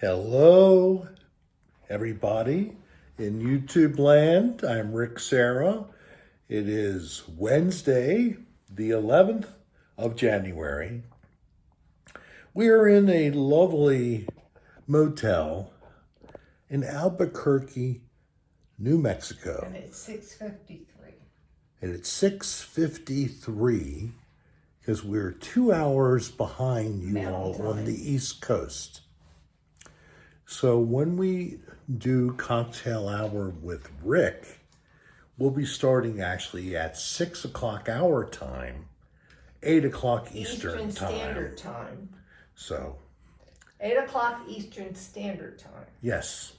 Hello, everybody in YouTube land. I'm Rick Sarah. It is Wednesday, the 11th of January. We are in a lovely motel in Albuquerque, New Mexico. And it's 6:53. And it's 6:53 because we're 2 hours behind you all on the East Coast. So when we do cocktail hour with Rick, we'll be starting actually at 6 o'clock our time, 8 o'clock Eastern Standard Time. So 8 o'clock Eastern Standard Time. Yes.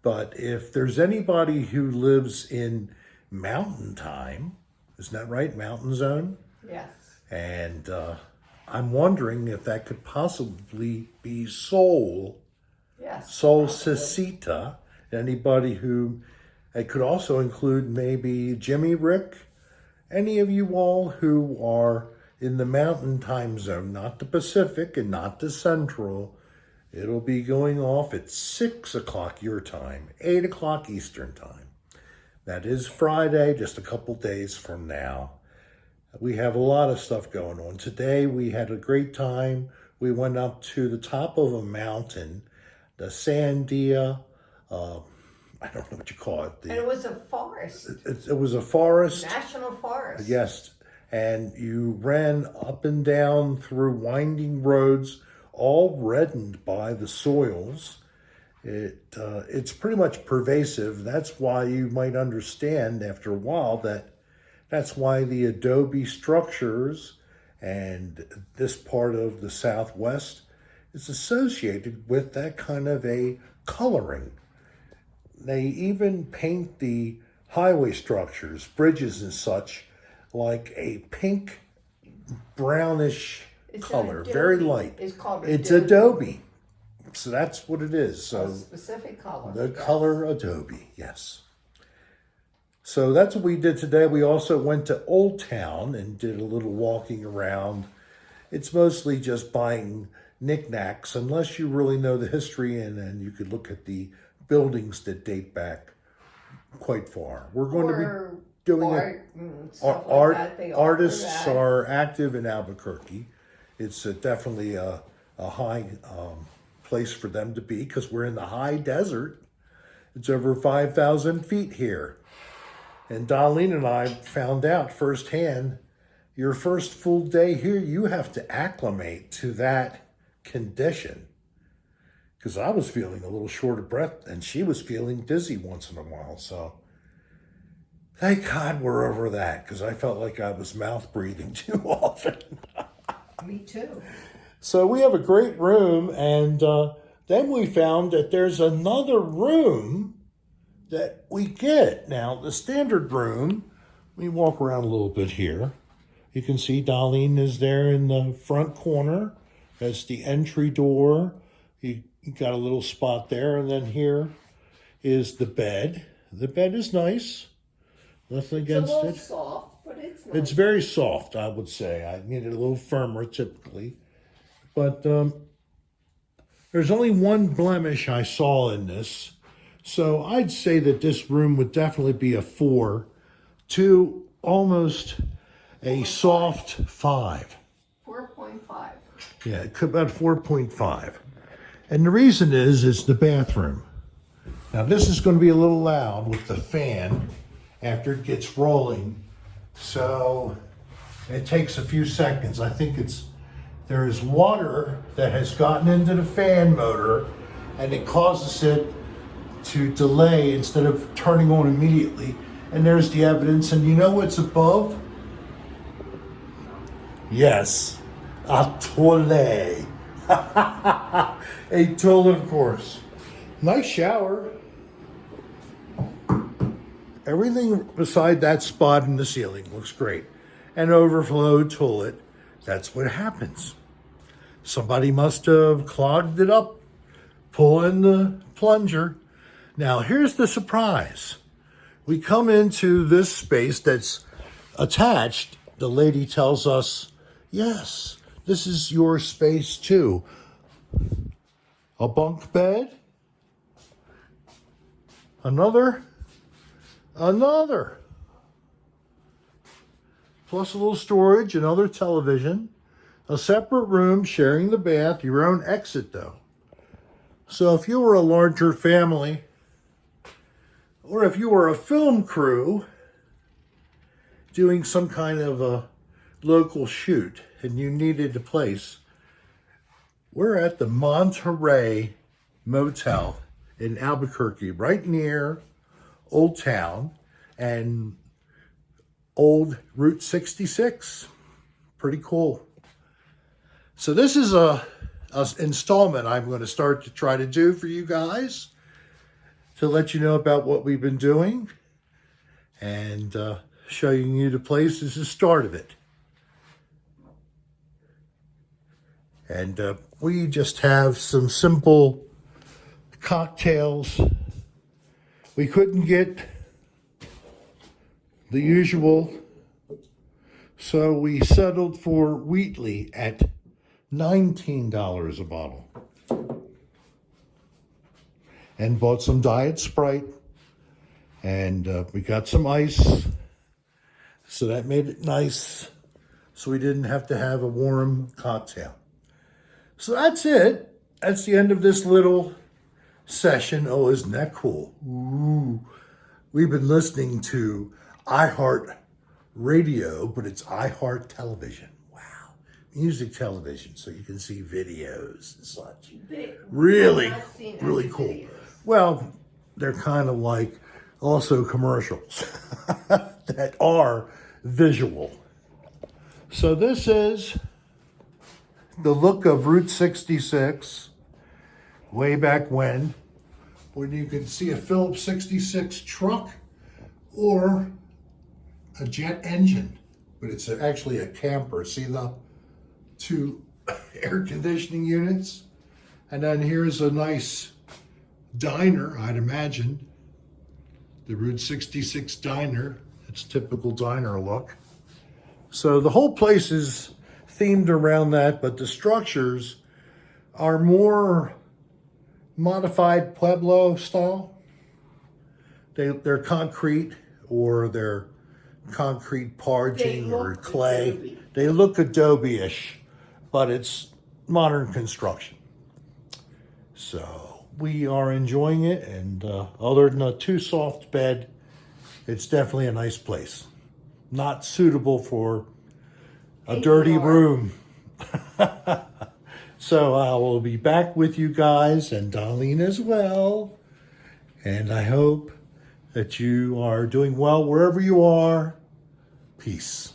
But if there's anybody who lives in Mountain Time, isn't that right? Mountain Zone? Yes. And I'm wondering if that could possibly be Sol. Yes. Solcita. Anybody who, it could also include maybe Jimmy, Rick, any of you all who are in the Mountain Time Zone, not the Pacific and not the Central. It'll be going off at 6 o'clock your time, 8 o'clock Eastern Time. That is Friday, just a couple days from now. We have a lot of stuff going on. Today we had a great time. We went up to the top of a mountain, the Sandia, I don't know what you call it. And it was a forest. It was a forest. National forest. Yes. And you ran up and down through winding roads, all reddened by the soils. It's pretty much pervasive. That's why you might understand after a while that's why the adobe structures and this part of the Southwest is associated with that kind of a coloring. They even paint the highway structures, bridges and such, like a pink, brownish color, very light. It's adobe. So that's what it is. So a specific color. The color adobe, yes. So that's what we did today. We also went to Old Town and did a little walking around. It's mostly just buying knickknacks, unless you really know the history, and then you could look at the buildings that date back quite far. We're going to be doing artists are active in Albuquerque. It's definitely a high place for them to be because we're in the high desert. It's over 5,000 feet here. And Dolline and I found out firsthand, your first full day here, you have to acclimate to that condition. Because I was feeling a little short of breath and she was feeling dizzy once in a while. So thank God we're over that, because I felt like I was mouth breathing too often. Me too. So we have a great room, and then we found that there's another room that we get. Now, the standard room, we walk around a little bit here. You can see Dolline is there in the front corner. That's the entry door. You got a little spot there, and then here is the bed. The bed is nice. Nothing against it. It's a little soft, but it's nice. It's very soft, I would say. I need it a little firmer typically. But there's only one blemish I saw in this. So I'd say that this room would definitely be a 4 to almost a soft 5. 4.5. Yeah, it could about 4.5. And the reason is the bathroom. Now this is going to be a little loud with the fan after it gets rolling. So it takes a few seconds. I think there is water that has gotten into the fan motor and it causes it to delay instead of turning on immediately. And there's the evidence. And you know what's above? Yes, a toilet. A toilet, of course. Nice shower. Everything beside that spot in the ceiling looks great. An overflow toilet, that's what happens. Somebody must have clogged it up, pulling the plunger. Now, here's the surprise. We come into this space that's attached. The lady tells us, yes, this is your space too. a bunk bed, another, plus a little storage, another television, a separate room sharing the bath, your own exit though. So if you were a larger family, or if you were a film crew doing some kind of a local shoot and you needed a place, we're at the Monterey Motel in Albuquerque, right near Old Town and Old Route 66. Pretty cool. So this is a installment I'm going to start to try to do for you guys to let you know about what we've been doing and showing you the place is the start of it. And we just have some simple cocktails. We couldn't get the usual, so we settled for Wheatley at $19 a bottle. And bought some Diet Sprite, and we got some ice, so that made it nice, so we didn't have to have a warm cocktail. So that's it. That's the end of this little session. Oh, isn't that cool? Ooh. We've been listening to iHeart Radio, but it's iHeart Television. Wow. Music television, so you can see videos and such. Really cool. Videos. Well, they're kind of like also commercials that are visual. So this is the look of Route 66 way back when you could see a Phillips 66 truck or a jet engine, but it's actually a camper. See the two air conditioning units? And then here's a nice diner, I'd imagine. The Route 66 diner. It's typical diner look. So the whole place is themed around that, but the structures are more modified Pueblo style. They're concrete, or they're concrete parging or clay. Adobe. They look adobe-ish, but it's modern construction. So we are enjoying it, and other than a too soft bed, it's definitely a nice place. Not suitable for a dirty room. So I will be back with you guys and Dolline as well. And I hope that you are doing well wherever you are. Peace.